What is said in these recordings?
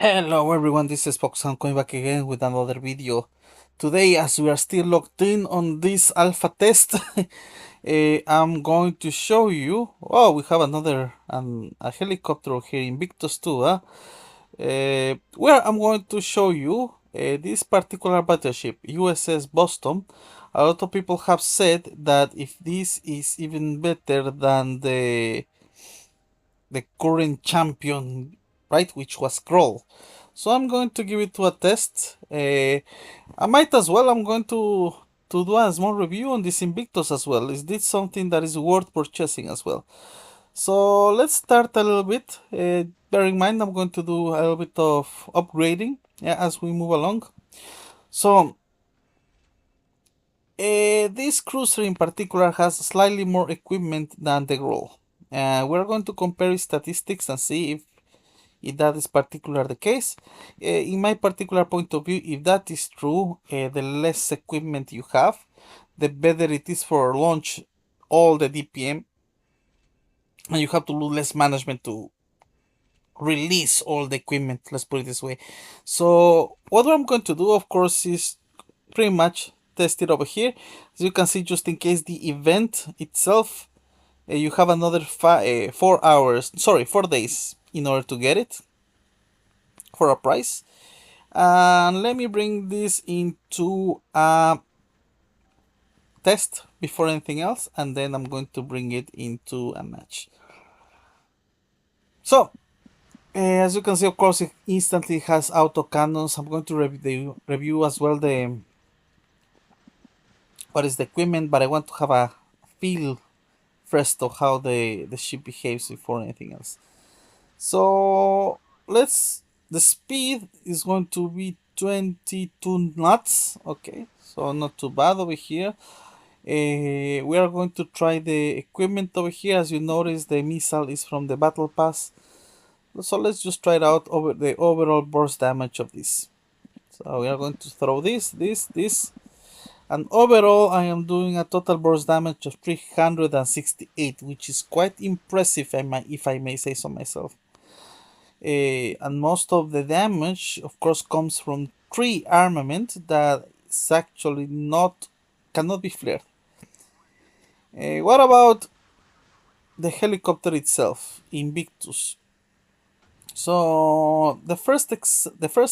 Hello everyone, this is Foxhound coming back again with another video. Today, as we are still locked in on this alpha test, I'm going to show you. Oh, we have another a helicopter here in Invictus too. Where I'm going to show you this particular battleship, USS Boston. A lot of people have said that if this is even better than the current champion, right, which was Kroll. So I'm going to give it to a test. I might as well. I'm going to do a small review on this Invictus as well. Is this something that is worth purchasing as well? So let's start a little bit. Bear in mind, I'm going to do a little bit of upgrading as we move along. So this cruiser in particular has slightly more equipment than the Groll. We're going to compare statistics and see if that is particular the case. In my particular point of view, if that is true, the less equipment you have, the better it is for launch all the DPM, and you have to do less management to release all the equipment, let's put it this way. So what I'm going to do, of course, is pretty much test it over here. As you can see, just in case the event itself, you have another 4 days in order to get it for a price. And let me bring this into a test before anything else, and then I'm going to bring it into a match. So as you can see, of course, it instantly has auto cannons. I'm going to review as well the what is the equipment, but I want to have a feel first of how the ship behaves before anything else. So the speed is going to be 22 knots. Okay, so not too bad over here. We are going to try the equipment over here. As you notice, the missile is from the battle pass. So let's just try it out over the overall burst damage of this. So we are going to throw this, and overall I am doing a total burst damage of 368, which is quite impressive if I may say so myself. And most of the damage, of course, comes from 3 armament that is actually cannot be flared. What about the helicopter itself, Invictus? So the first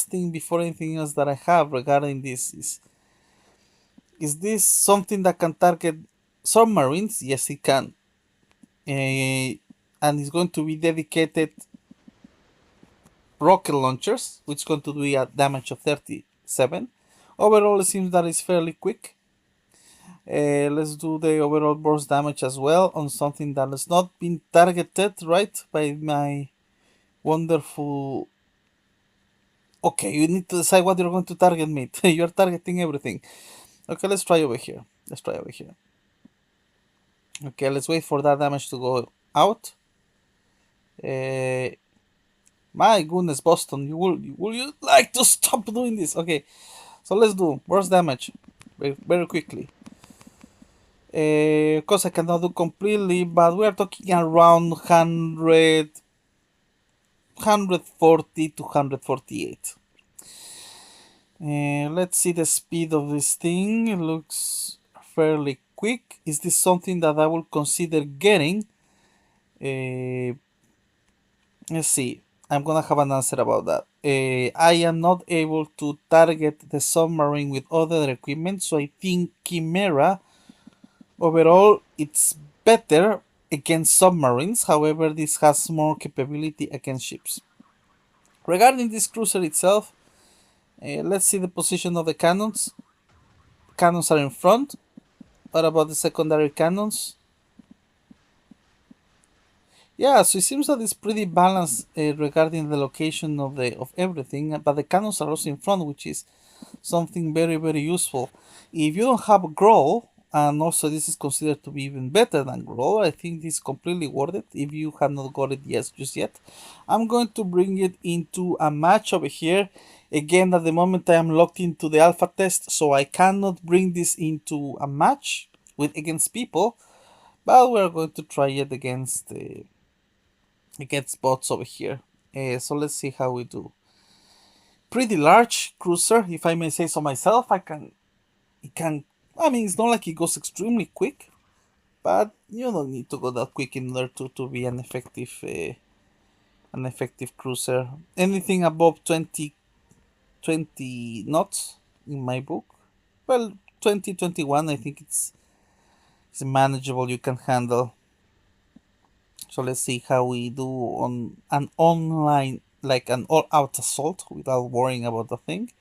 thing before anything else that I have regarding this is this something that can target submarines? Yes, it can, and it's going to be dedicated rocket launchers, which is going to do a damage of 37. Overall, it seems that it's fairly quick. Let's do the overall burst damage as well on something that has not been targeted right by my wonderful. Okay, you need to decide what you're going to target, mate. You're targeting everything. Okay, let's try over here. Okay, let's wait for that damage to go out. My goodness, Boston, will you like to stop doing this? Okay, so let's do burst damage very quickly. Of course, I cannot do completely, but we are talking around 140 to 148. Let's see the speed of this thing. It looks fairly quick. Is this something that I will consider getting? Let's see. I'm gonna have an answer about that. I am not able to target the submarine with other equipment, so I think Chimera overall it's better against submarines. However, this has more capability against ships. Regarding this cruiser itself, let's see the position of the cannons. Cannons are in front. What about the secondary cannons? Yeah, so it seems that it's pretty balanced regarding the location of everything, but the cannons are also in front, which is something very useful. If you don't have Growl, and also this is considered to be even better than Growl, I think this is completely worth it if you have not got it just yet. I'm going to bring it into a match over here. Again, at the moment I am locked into the alpha test, so I cannot bring this into a match against people, but we're going to try it against bots over here. So let's see how we do. pretty large cruiser, if I may say so myself. It can. I mean, it's not like it goes extremely quick, but you don't need to go that quick in order to be an effective cruiser. Anything above 20 knots in my book. Well, 2021, I think it's manageable. You can handle. So let's see how we do on an online, like an all-out assault without worrying about the thing,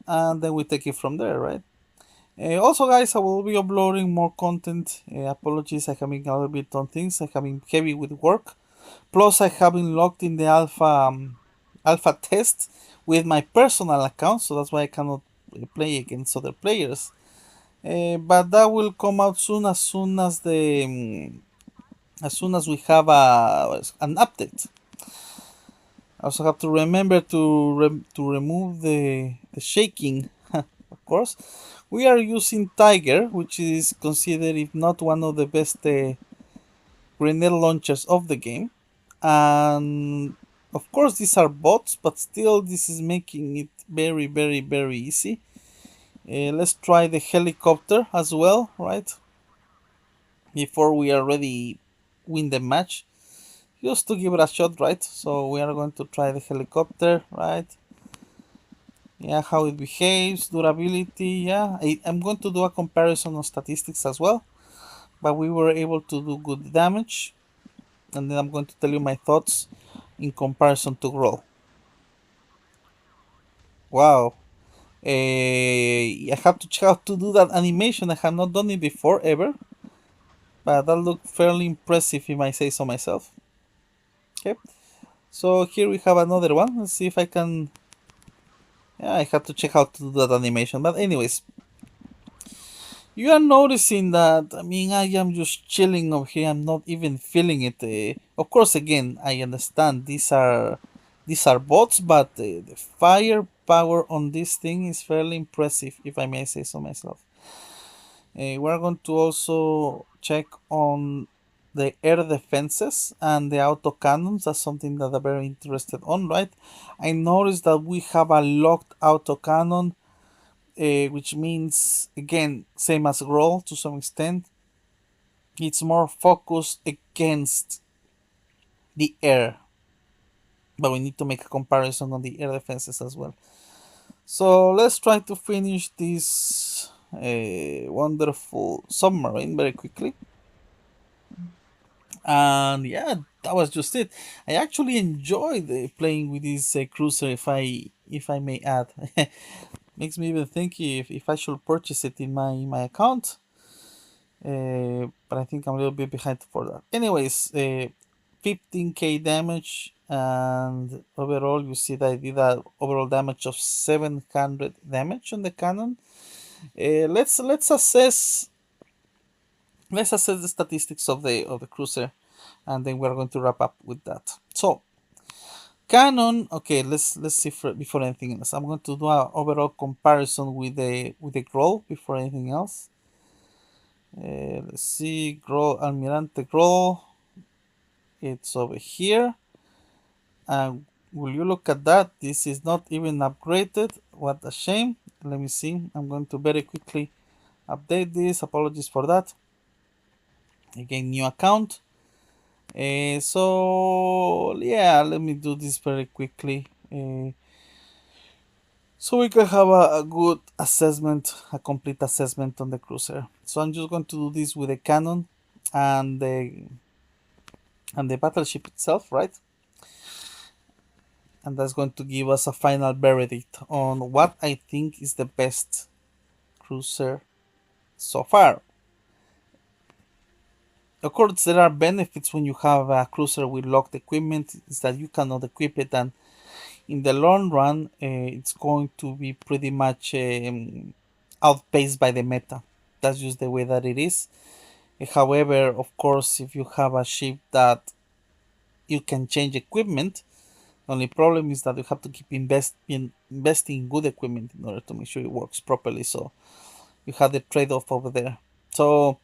and then we take it from there, right? Also, guys, I will be uploading more content. Apologies, I have been a little bit on things. I have been heavy with work. Plus, I have been locked in the alpha test with my personal account, so that's why I cannot play against other players. But that will come out soon as the as soon as we have an update. I also have to remember to remove the shaking, of course. We are using Tiger, which is considered, if not one of the best grenade launchers of the game. And of course, these are bots, but still, this is making it very easy. Let's try the helicopter as well, right? Before we already win the match, just to give it a shot, right? So we are going to try the helicopter, right? Yeah, how it behaves, durability. Yeah, I'm going to do a comparison of statistics as well, but we were able to do good damage, and then I'm going to tell you my thoughts in comparison to Growl. Wow. I have to check out to do that animation. I have not done it before ever, but that looked fairly impressive if I say so myself. Okay, so here we have another one. Let's see if I can. Yeah, I have to check out to do that animation. But anyways, you are noticing that. I mean, I am just chilling over here. I'm not even feeling it. Of course, again, I understand these are bots, but the firepower on this thing is fairly impressive, if I may say so myself. We're going to also check on the air defenses and the autocannons. That's something that I'm very interested on, right? I noticed that we have a locked autocannon, which means, again, same as Growl to some extent, it's more focused against the air. But we need to make a comparison on the air defenses as well. So let's try to finish this wonderful submarine very quickly. And yeah, that was just it. I actually enjoyed playing with this cruiser, if I may add. Makes me even think if I should purchase it in my account. But I think I'm a little bit behind for that. Anyways, 15k damage, and overall you see that I did a overall damage of 700 damage on the cannon. Let's assess the statistics of the cruiser, and then we're going to wrap up with that. So cannon, okay, let's see before anything else. I'm going to do an overall comparison with the Growl before anything else. Let's see, Growl, Almirante Growl. It's over here. And will you look at that? This is not even upgraded. What a shame. Let me see. I'm going to very quickly update this. Apologies for that. Again, new account. So yeah, let me do this very quickly. So we can have a good assessment, a complete assessment on the cruiser. So I'm just going to do this with the cannon and the battleship itself, right? And that's going to give us a final verdict on what I think is the best cruiser so far. Of course, there are benefits when you have a cruiser with locked equipment, is that you cannot equip it, and in the long run, it's going to be pretty much outpaced by the meta. That's just the way that it is. However, of course, if you have a ship that you can change equipment, the only problem is that you have to keep investing in good equipment in order to make sure it works properly. So you have the trade-off over there. So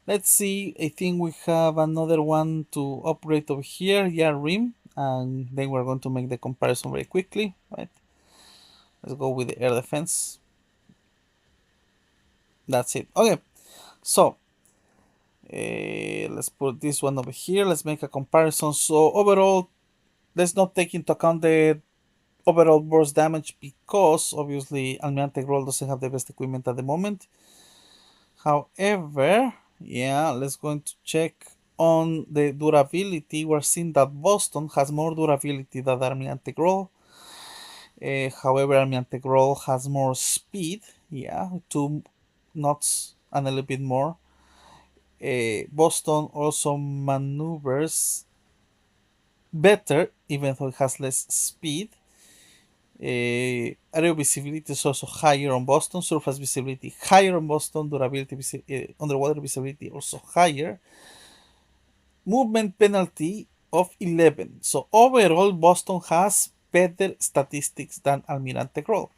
let's see. I think we have another one to upgrade over here. Yeah, rim. and then we're going to make the comparison very quickly, right? Let's go with the air defense. That's it. Okay, so let's put this one over here. Let's make a comparison. So overall, let's not take into account the overall burst damage because obviously Almirante Groll doesn't have the best equipment at the moment. However, yeah, let's go to check on the durability. We're seeing that Boston has more durability than Almirante Groll. However, Almirante Groll has more speed. Yeah, 2 knots and a little bit more. Boston also maneuvers better, even though it has less speed. Aerial visibility is also higher on Boston, surface visibility higher on Boston, durability, underwater visibility also higher. Movement penalty of 11. So overall, Boston has better statistics than Almirante Groll.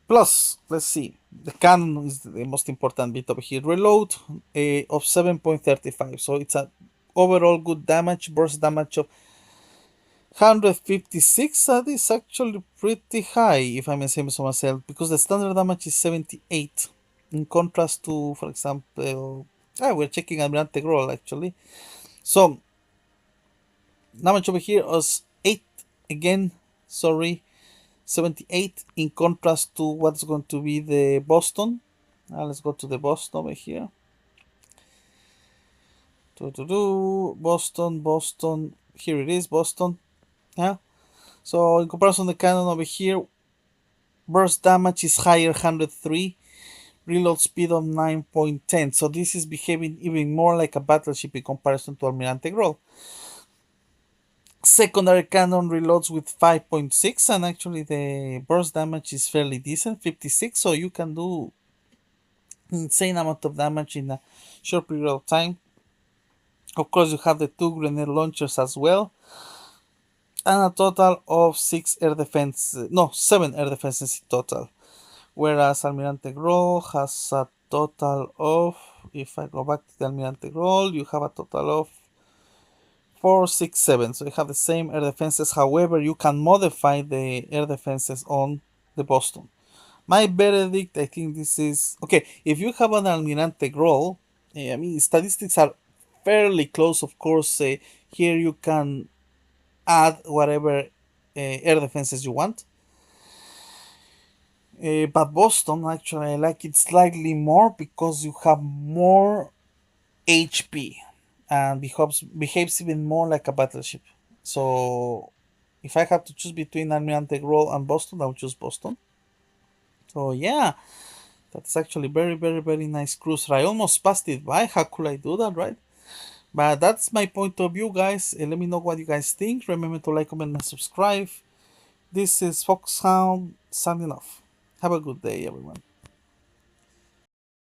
Plus, let's see, the cannon is the most important bit over here. Reload of 7.35. So it's a overall good damage, burst damage of 156. That is actually pretty high, if I may say so myself, because the standard damage is 78. In contrast to, for example, we're checking Almirante Groll actually. So, damage over here is 8 again, sorry, 78 in contrast to what's going to be the Boston. Let's go to the Boston over here. Boston, Boston. Here it is, Boston. Yeah. So in comparison, the cannon over here, burst damage is higher, 103. Reload speed of 9.10. So this is behaving even more like a battleship in comparison to Almirante Groll. Secondary cannon reloads with 5.6, and actually the burst damage is fairly decent, 56. So you can do insane amount of damage in a short period of time. Of course, you have the 2 grenade launchers as well, and a total of 7 air defenses in total. Whereas Almirante Groll has a total of, if I go back to the Almirante Groll, you have a total of 4, 6, 7. So you have the same air defenses. However, you can modify the air defenses on the Boston. My verdict, I think this is okay. If you have an Almirante Groll, I mean, statistics are fairly close. Of course, here you can add whatever air defenses you want. But Boston, actually, I like it slightly more because you have more HP and behaves even more like a battleship. So, if I have to choose between Almirante Groll and Boston, I would choose Boston. So, yeah, that's actually very, very, very nice cruiser. I almost passed it by. How could I do that, right? But that's my point of view, guys. Let me know what you guys think. Remember to like, comment, and subscribe. This is Foxhound signing off. Have a good day, everyone.